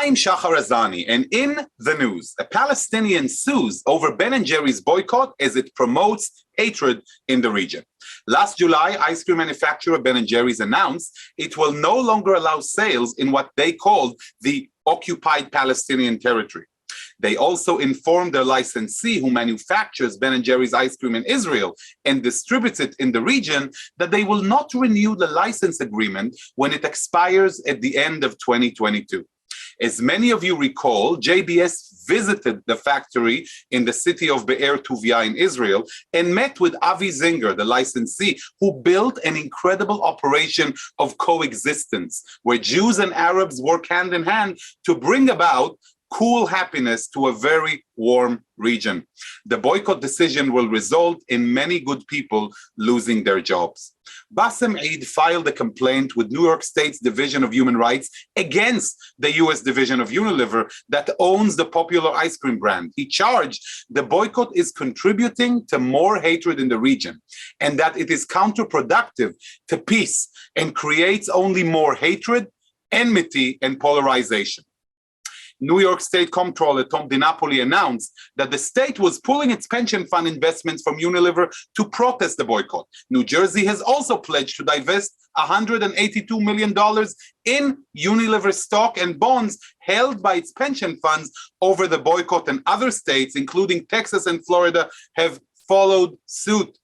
I'm Shahar Azani, and in the news, a Palestinian sues over Ben & Jerry's boycott as it promotes hatred in the region. Last July, ice cream manufacturer Ben & Jerry's announced it will no longer allow sales in what they called the occupied Palestinian territory. They also informed their licensee, who manufactures Ben & Jerry's ice cream in Israel and distributes it in the region, that they will not renew the license agreement when it expires at the end of 2022. As many of you recall, JBS visited the factory in the city of Be'er Tuvia in Israel and met with Avi Zinger, the licensee, who built an incredible operation of coexistence, where Jews and Arabs work hand in hand to bring about cool happiness to a very warm region. The boycott decision will result in many good people losing their jobs. Bassem Eid filed a complaint with New York State's Division of Human Rights against the US Division of Unilever that owns the popular ice cream brand. He charged the boycott is contributing to more hatred in the region and that it is counterproductive to peace and creates only more hatred, enmity, and polarization. New York State Comptroller Tom DiNapoli announced that the state was pulling its pension fund investments from Unilever to protest the boycott. New Jersey has also pledged to divest $182 million in Unilever stock and bonds held by its pension funds over the boycott, and other states, including Texas and Florida, have followed suit.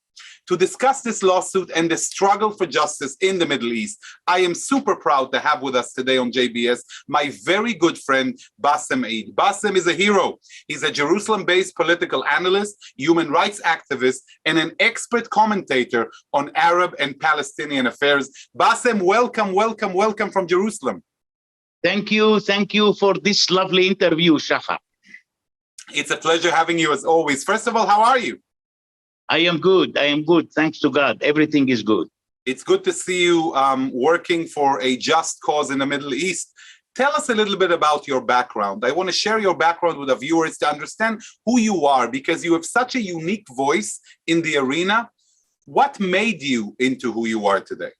To discuss this lawsuit and the struggle for justice in the Middle East, I am super proud to have with us today on JBS my very good friend, Bassem Eid. Bassem is a hero. He's a Jerusalem-based political analyst, human rights activist, and an expert commentator on Arab and Palestinian affairs. Bassem, welcome, welcome, welcome from Jerusalem. Thank you for this lovely interview, Shahar. It's a pleasure having you as always. First of all, how are you? I am good. Thanks to God. Everything is good. It's good to see you working for a just cause in the Middle East. Tell us a little bit about your background. I want to share your background with the viewers to understand who you are, because you have such a unique voice in the arena. What made you into who you are today?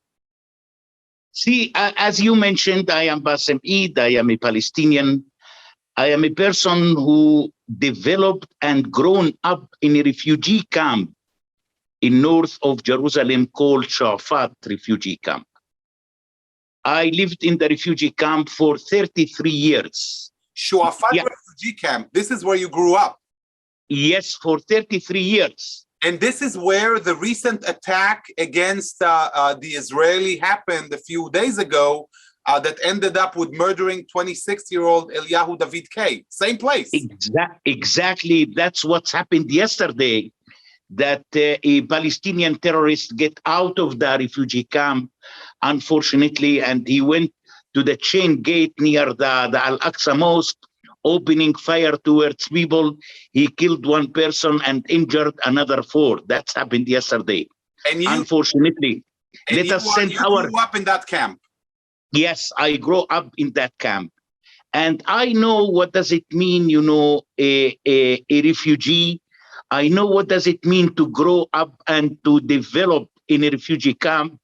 See, as you mentioned, I am Bassem Eid. I am a Palestinian. I am a person who developed and grown up in a refugee camp in north of Jerusalem called Shafat refugee camp. I lived in the refugee camp for 33 years. Shafat refugee camp, this is where you grew up? Yes, for 33 years. And this is where the recent attack against the Israeli happened a few days ago, that ended up with murdering 26-year-old Eliyahu David K. Same place. Exactly. That's what's happened yesterday, that a Palestinian terrorist get out of the refugee camp, unfortunately, and he went to the chain gate near the Al-Aqsa Mosque, opening fire towards people. He killed one person and injured another 4. That's happened yesterday. And you, unfortunately, and let us send you grew up in that camp. Yes, I grew up in that camp. And I know what does it mean, a refugee. I know what does it mean to grow up and to develop in a refugee camp.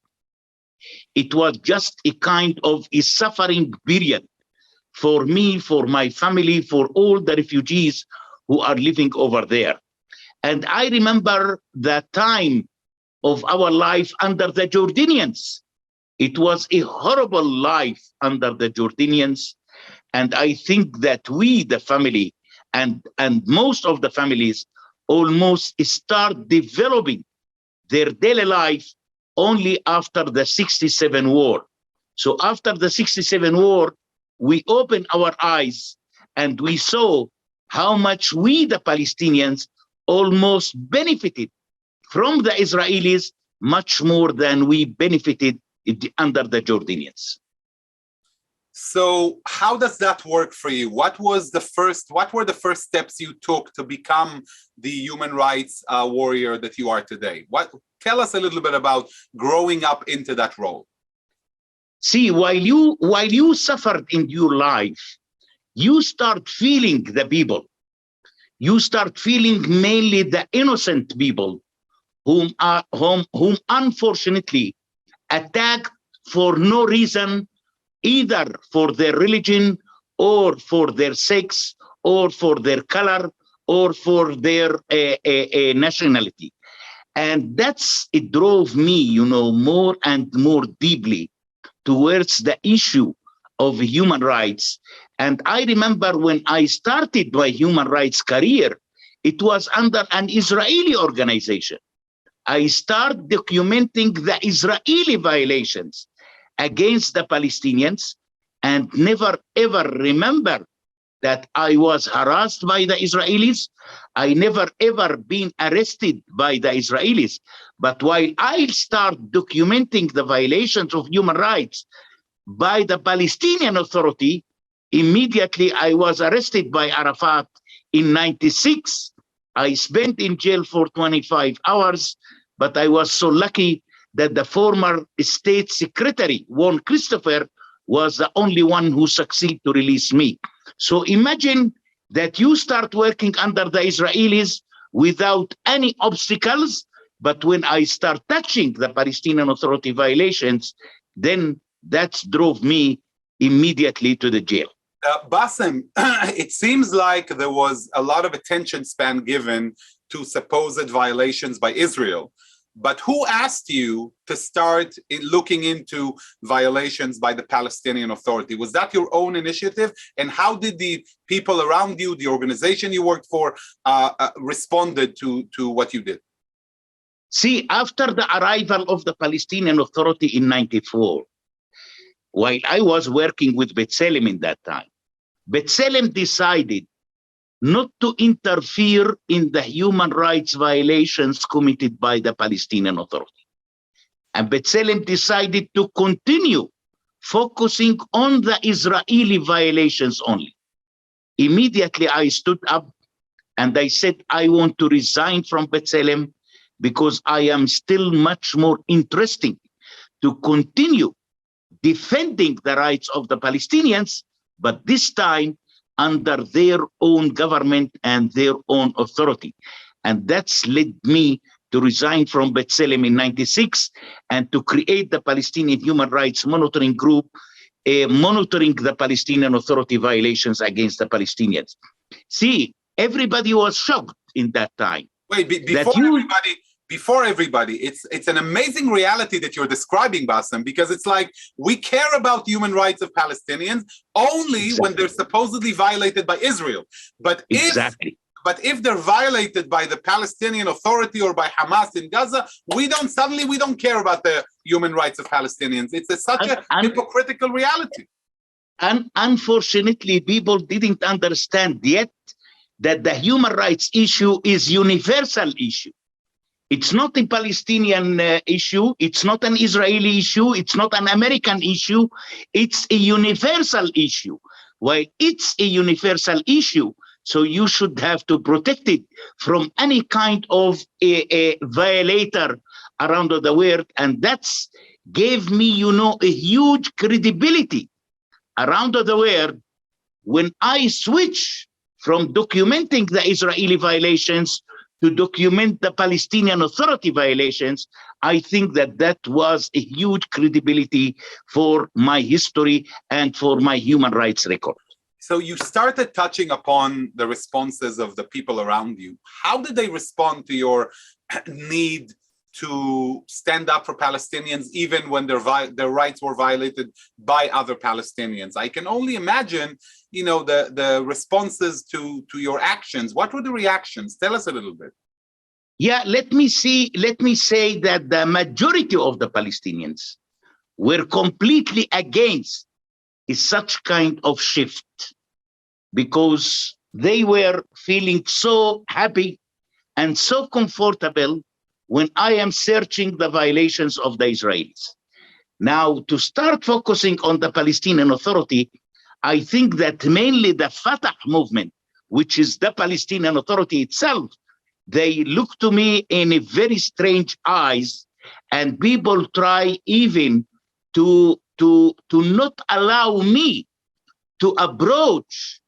It was just a kind of a suffering period for me, for my family, for all the refugees who are living over there. And I remember the time of our life under the Jordanians. It was a horrible life under the Jordanians. And I think that we, the family, and most of the families almost start developing their daily life only after the 67 war. So after the 67 war, we opened our eyes and we saw how much we, the Palestinians, almost benefited from the Israelis much more than we benefited under the Jordanians. So how does that work for you? What were the first steps you took to become the human rights warrior that you are today? Tell us a little bit about growing up into that role. See, while you suffered in your life, you start feeling the people. You start feeling mainly the innocent people whom unfortunately attacked for no reason, either for their religion or for their sex, or for their color, or for their nationality. And it drove me, more and more deeply towards the issue of human rights. And I remember when I started my human rights career, it was under an Israeli organization. I started documenting the Israeli violations against the Palestinians, and never ever remember that I was harassed by the Israelis. I never ever been arrested by the Israelis. But while I start documenting the violations of human rights by the Palestinian Authority, immediately I was arrested by Arafat in 96. I spent in jail for 25 hours, but I was so lucky that the former state secretary, Warren Christopher, was the only one who succeeded to release me. So imagine that you start working under the Israelis without any obstacles, but when I start touching the Palestinian Authority violations, then that drove me immediately to the jail. Bassem, it seems like there was a lot of attention span given to supposed violations by Israel. But who asked you to start looking into violations by the Palestinian Authority? Was that your own initiative? And how did the people around you, the organization you worked for, responded to what you did? See, after the arrival of the Palestinian Authority in 94, while I was working with B'Tselem in that time, B'Tselem decided not to interfere in the human rights violations committed by the Palestinian Authority. And B'Tselem decided to continue focusing on the Israeli violations only. Immediately, I stood up and I said, I want to resign from B'Tselem because I am still much more interested to continue defending the rights of the Palestinians, but this time under their own government and their own authority. And that's led me to resign from B'Tselem in 96 and to create the Palestinian Human Rights Monitoring Group, monitoring the Palestinian Authority violations against the Palestinians. See, everybody was shocked in that time. Wait, before everybody, it's an amazing reality that you're describing, Bassem, because it's like we care about human rights of Palestinians only when they're supposedly violated by Israel. But if they're violated by the Palestinian Authority or by Hamas in Gaza, we don't care about the human rights of Palestinians. It's such a hypocritical reality. And unfortunately, people didn't understand yet that the human rights issue is universal issue. It's not a Palestinian issue. It's not an Israeli issue. It's not an American issue. It's a universal issue. While it's a universal issue, so you should have to protect it from any kind of a violator around the world. And that's gave me, a huge credibility around the world when I switch from documenting the Israeli violations to document the Palestinian Authority violations. I think that was a huge credibility for my history and for my human rights record. So you started touching upon the responses of the people around you. How did they respond to your need to stand up for Palestinians, even when their rights were violated by other Palestinians? I can only imagine, the responses to your actions. What were the reactions? Tell us a little bit. Yeah, let me say that the majority of the Palestinians were completely against such kind of shift because they were feeling so happy and so comfortable when I am searching the violations of the Israelis. Now, to start focusing on the Palestinian Authority, I think that mainly the Fatah movement, which is the Palestinian Authority itself, they look to me in a very strange eyes, and people try even to not allow me to approach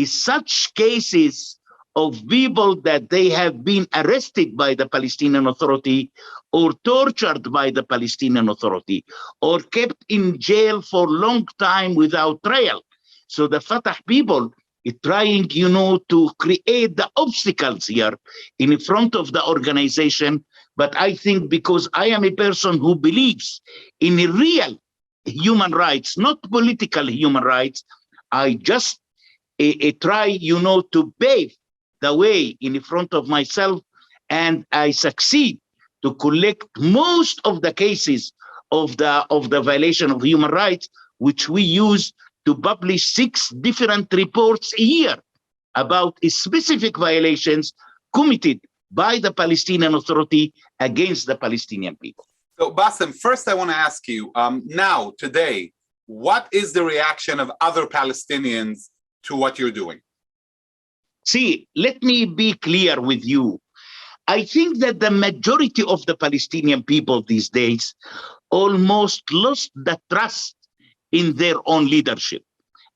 such cases of people that they have been arrested by the Palestinian Authority or tortured by the Palestinian Authority or kept in jail for a long time without trial. So the Fatah people is trying, to create the obstacles here in front of the organization. But I think because I am a person who believes in real human rights, not political human rights, I just try, to pave the way in front of myself, and I succeed to collect most of the cases of the violation of human rights, which we use to publish 6 different reports a year about specific violations committed by the Palestinian Authority against the Palestinian people. So, Bassem, first I want to ask you, now, today, what is the reaction of other Palestinians to what you're doing? See, let me be clear with you. I think that the majority of the Palestinian people these days almost lost the trust in their own leadership.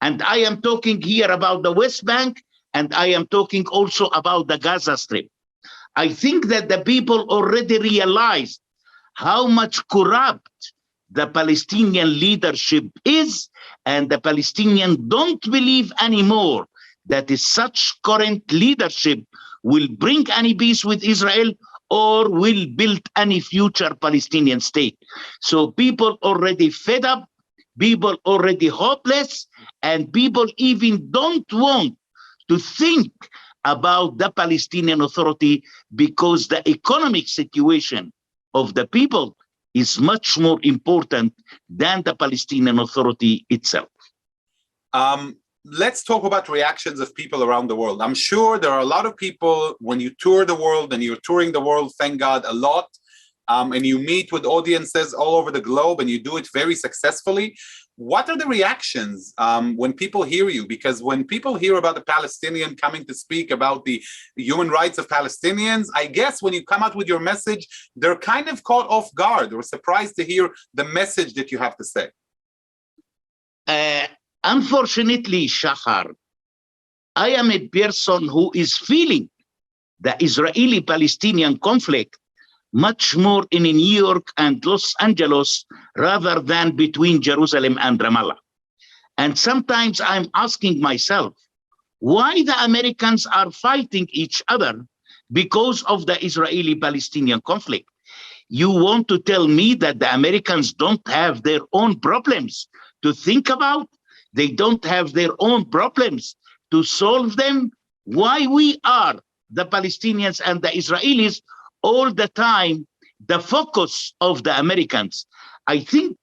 And I am talking here about the West Bank, and I am talking also about the Gaza Strip. I think that the people already realized how much corrupt the Palestinian leadership is, and the Palestinians don't believe anymore that such current leadership will bring any peace with Israel or will build any future Palestinian state. So people already fed up, people already hopeless, and people even don't want to think about the Palestinian Authority because the economic situation of the people is much more important than the Palestinian Authority itself. Let's talk about reactions of people around the world. I'm sure there are a lot of people when you tour the world, and you're touring the world, thank God, a lot, and you meet with audiences all over the globe, and you do it very successfully. What are the reactions when people hear you? Because when people hear about the Palestinian coming to speak about the human rights of Palestinians, I guess when you come out with your message, they're kind of caught off guard or surprised to hear the message that you have to say. Unfortunately, Shahar, I am a person who is feeling the Israeli-Palestinian conflict much more in New York and Los Angeles rather than between Jerusalem and Ramallah. And sometimes I'm asking myself, why the Americans are fighting each other because of the Israeli-Palestinian conflict? You want to tell me that the Americans don't have their own problems to think about? They don't have their own problems to solve them? Why we are, the Palestinians and the Israelis, all the time the focus of the Americans? I think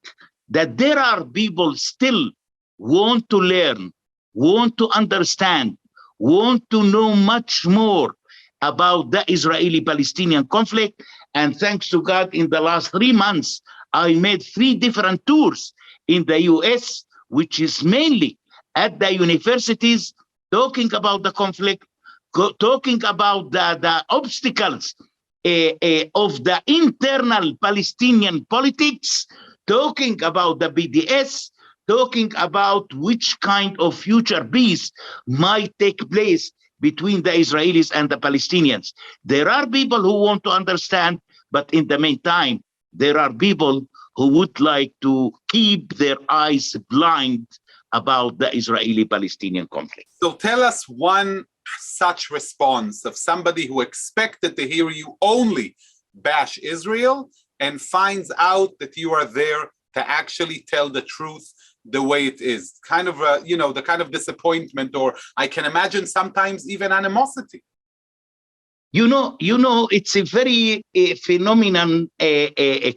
that there are people still want to learn, want to understand, want to know much more about the Israeli-Palestinian conflict. And thanks to God, in the last 3 months, I made 3 different tours in the US, which is mainly at the universities, talking about the conflict, talking about the obstacles of the internal Palestinian politics, talking about the BDS, talking about which kind of future peace might take place between the Israelis and the Palestinians. There are people who want to understand, but in the meantime, there are people who would like to keep their eyes blind about the Israeli-Palestinian conflict. So tell us one such response of somebody who expected to hear you only bash Israel and finds out that you are there to actually tell the truth the way it is. Kind of, the kind of disappointment, or I can imagine sometimes even animosity. You know, it's a very phenomenon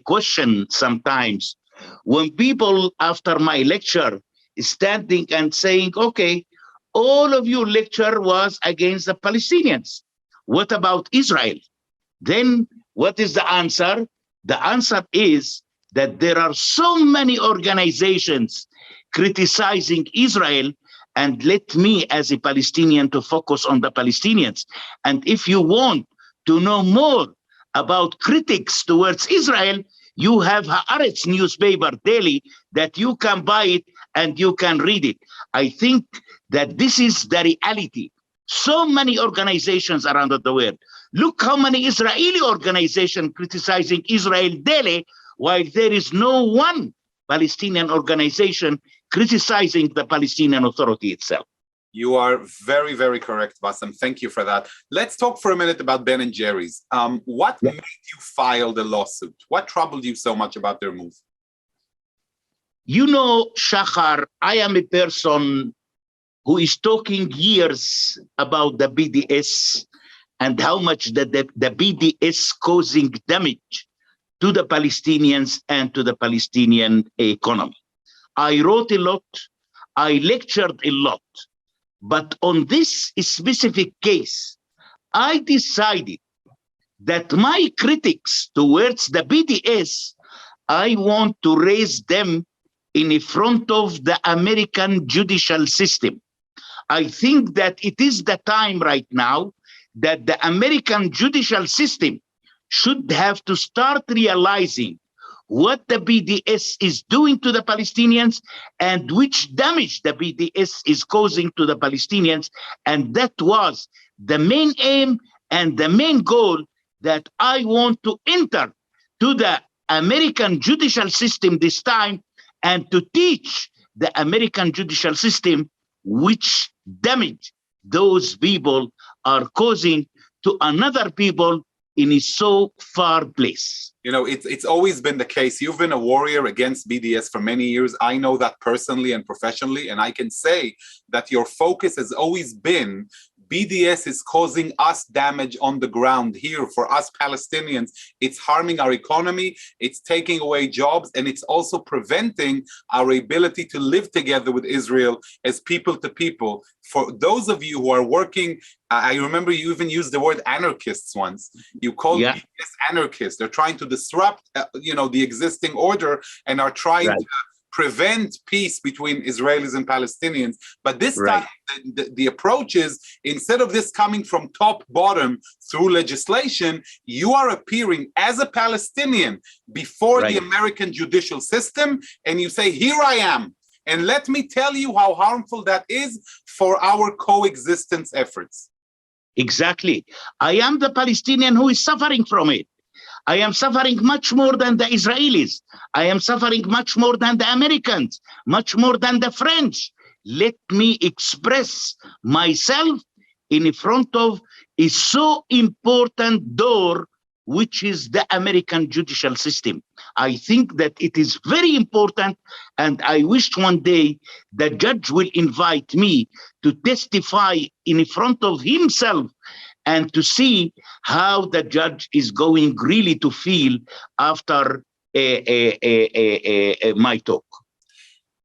question sometimes when people after my lecture is standing and saying, okay, all of your lecture was against the Palestinians. What about Israel? Then what is the answer? The answer is that there are so many organizations criticizing Israel, and let me as a Palestinian to focus on the Palestinians. And if you want to know more about critics towards Israel, you have Haaretz newspaper daily that you can buy it and you can read it. I think that this is the reality. So many organizations around the world. Look how many Israeli organizations criticizing Israel daily, while there is no one Palestinian organization criticizing the Palestinian Authority itself. You are very, very correct, Bassem. Thank you for that. Let's talk for a minute about Ben and Jerry's. What made you file the lawsuit? What troubled you so much about their move? You know, Shahar, I am a person who is talking years about the BDS and how much the BDS causing damage to the Palestinians and to the Palestinian economy. I wrote a lot, I lectured a lot, but on this specific case, I decided that my critics towards the BDS, I want to raise them in front of the American judicial system. I think that it is the time right now that the American judicial system should have to start realizing what the BDS is doing to the Palestinians and which damage the BDS is causing to the Palestinians. And that was the main aim and the main goal that I want to enter to the American judicial system this time and to teach the American judicial system which damage those people are causing to another people in a so far place. You know, it's always been the case. You've been a warrior against BDS for many years. I know that personally and professionally, and I can say that your focus has always been BDS is causing us damage on the ground here for us Palestinians. It's harming our economy, it's taking away jobs, and it's also preventing our ability to live together with Israel as people to people. For those of you who are working, I remember you even used the word anarchists once. You called BDS anarchists. They're trying to disrupt, the existing order and are trying to prevent peace between Israelis and Palestinians. But this time, the approach is, instead of this coming from top bottom through legislation, you are appearing as a Palestinian before the American judicial system, and you say, here I am. And let me tell you how harmful that is for our coexistence efforts. Exactly. I am the Palestinian who is suffering from it. I am suffering much more than the Israelis. I am suffering much more than the Americans, much more than the French. Let me express myself in front of a so important door, which is the American judicial system. I think that it is very important, and I wish one day the judge will invite me to testify in front of himself and to see how the judge is going really to feel after my talk.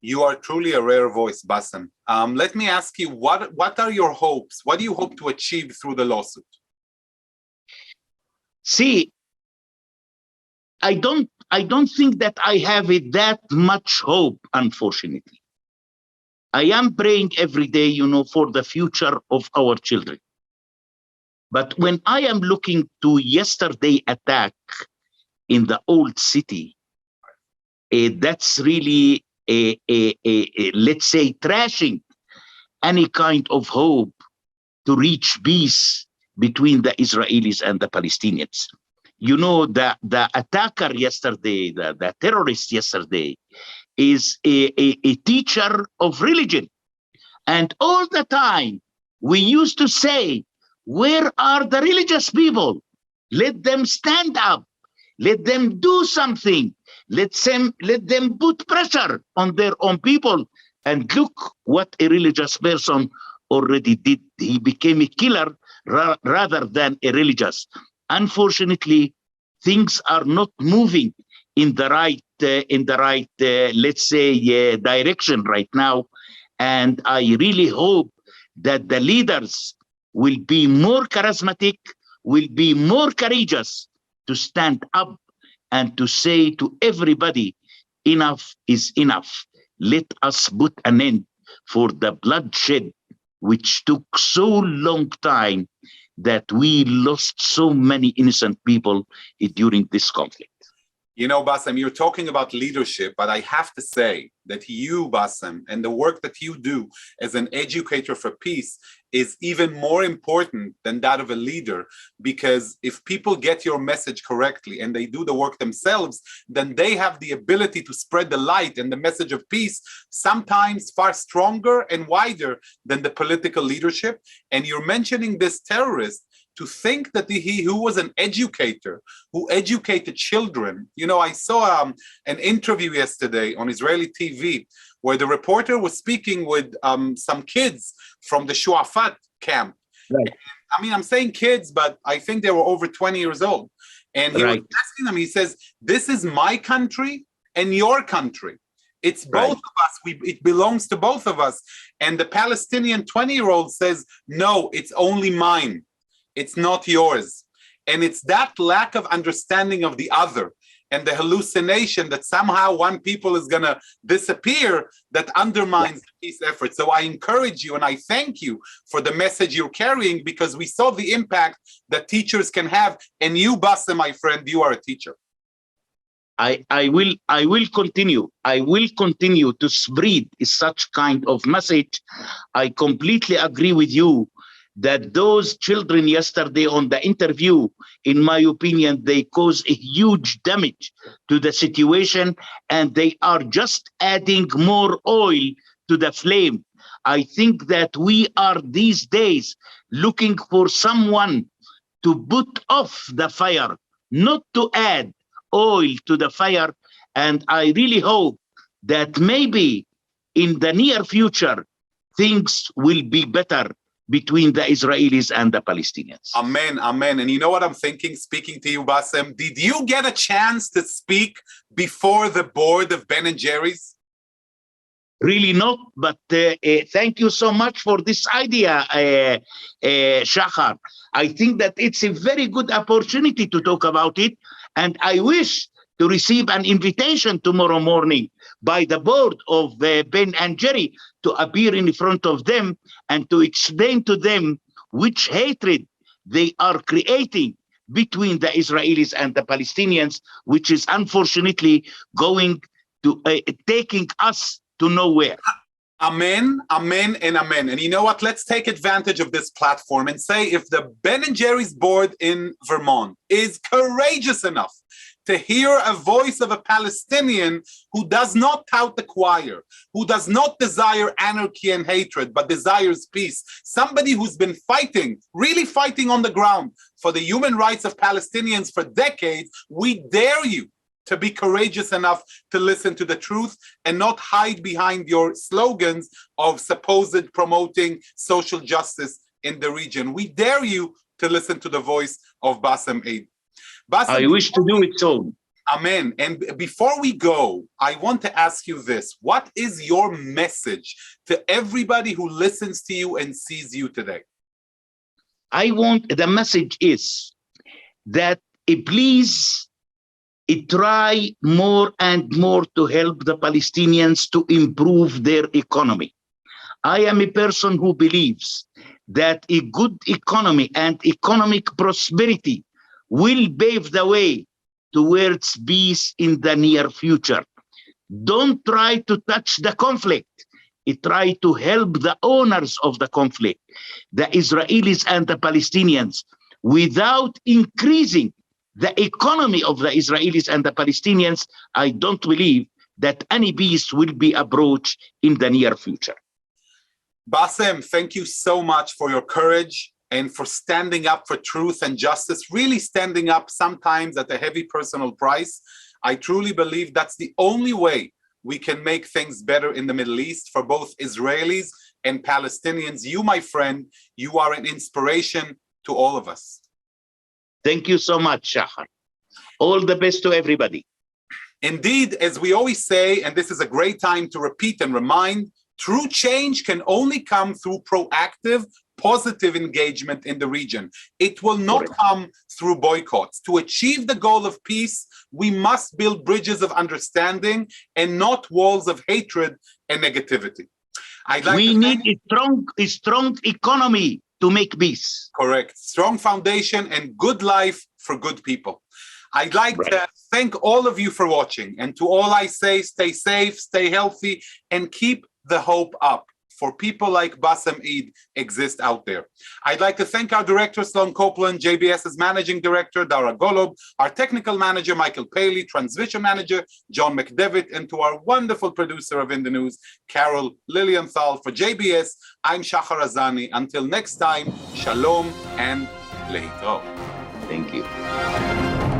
You are truly a rare voice, Bassem. Let me ask you, what are your hopes? What do you hope to achieve through the lawsuit? See, I don't think that I have that much hope, unfortunately. I am praying every day, for the future of our children. But when I am looking to yesterday attack in the old city, that's really let's say trashing any kind of hope to reach peace between the Israelis and the Palestinians. The attacker yesterday, the terrorist yesterday, is a teacher of religion. And all the time we used to say, where are the religious people? Let them stand up. Let them do something. Let them put pressure on their own people. And look what a religious person already did. He became a killer rather than a religious. Unfortunately, things are not moving in the right, let's say, direction right now. And I really hope that the leaders will be more charismatic, will be more courageous to stand up and to say to everybody, enough is enough. Let us put an end for the bloodshed, which took so long time that we lost so many innocent people during this conflict. You know, Bassem, you're talking about leadership, but I have to say that you, Bassem, and the work that you do as an educator for peace is even more important than that of a leader, because if people get your message correctly and they do the work themselves, then they have the ability to spread the light and the message of peace, sometimes far stronger and wider than the political leadership. And you're mentioning this terrorist. To think that he who was an educator, who educated children. You know, I saw an interview yesterday on Israeli TV where the reporter was speaking with some kids from the Shuafat camp. Right. I mean, I'm saying kids, but I think they were over 20 years old. And he was asking them, he says, this is my country and your country. It's both of us. It belongs to both of us. And the Palestinian 20-year-old says, no, it's only mine. It's not yours. And it's that lack of understanding of the other and the hallucination that somehow one people is going to disappear that undermines the peace effort. So I encourage you and I thank you for the message you're carrying, because we saw the impact that teachers can have. And you, Bassem, my friend, you are a teacher. I will continue. I will continue to spread such kind of message. I completely agree with you that those children yesterday on the interview, in my opinion, they cause a huge damage to the situation, and they are just adding more oil to the flame. I think that we are these days looking for someone to put off the fire, not to add oil to the fire. And I really hope that maybe in the near future, things will be better between the Israelis and the Palestinians. Amen, amen. And you know what I'm thinking, speaking to you, Bassem? Did you get a chance to speak before the board of Ben & Jerry's? Really not, but thank you so much for this idea, Shahar. I think that it's a very good opportunity to talk about it, and I wish to receive an invitation tomorrow morning by the board of Ben & Jerry to appear in front of them and to explain to them which hatred they are creating between the Israelis and the Palestinians, which is unfortunately going to taking us to nowhere. Amen, amen, and amen. And you know what? Let's take advantage of this platform and say, if the Ben & Jerry's board in Vermont is courageous enough to hear a voice of a Palestinian who does not tout the choir, who does not desire anarchy and hatred, but desires peace, somebody who's been fighting, really fighting on the ground for the human rights of Palestinians for decades, we dare you to be courageous enough to listen to the truth and not hide behind your slogans of supposed promoting social justice in the region. We dare you to listen to the voice of Bassem Eid. Bassem, I wish to do it so. Amen. And before we go, I want to ask you this. What is your message to everybody who listens to you and sees you today? The message is that please try more and more to help the Palestinians to improve their economy. I am a person who believes that a good economy and economic prosperity will pave the way towards peace in the near future. Don't try to touch the conflict. Try to help the owners of the conflict, the Israelis and the Palestinians, without increasing the economy of the Israelis and the Palestinians. I don't believe that any peace will be approached in the near future. Bassem, thank you so much for your courage and for standing up for truth and justice, really standing up sometimes at a heavy personal price. I truly believe that's the only way we can make things better in the Middle East for both Israelis and Palestinians. You, my friend, you are an inspiration to all of us. Thank you so much, Shahar. All the best to everybody. Indeed, as we always say, and this is a great time to repeat and remind, true change can only come through proactive, positive engagement in the region. It will not come through boycotts. To achieve the goal of peace, we must build bridges of understanding and not walls of hatred and negativity. We need a strong economy to make peace. Correct. Strong foundation and good life for good people. I'd like to thank all of you for watching. And to all I say, stay safe, stay healthy, and keep the hope up. For people like Bassem Eid exist out there. I'd like to thank our director, Sloan Copeland, JBS's managing director, Dara Golob, our technical manager, Michael Paley, transmission manager, John McDevitt, and to our wonderful producer of In the News, Carol Lilienthal. For JBS, I'm Shahar Azani. Until next time, shalom and leitao. Thank you.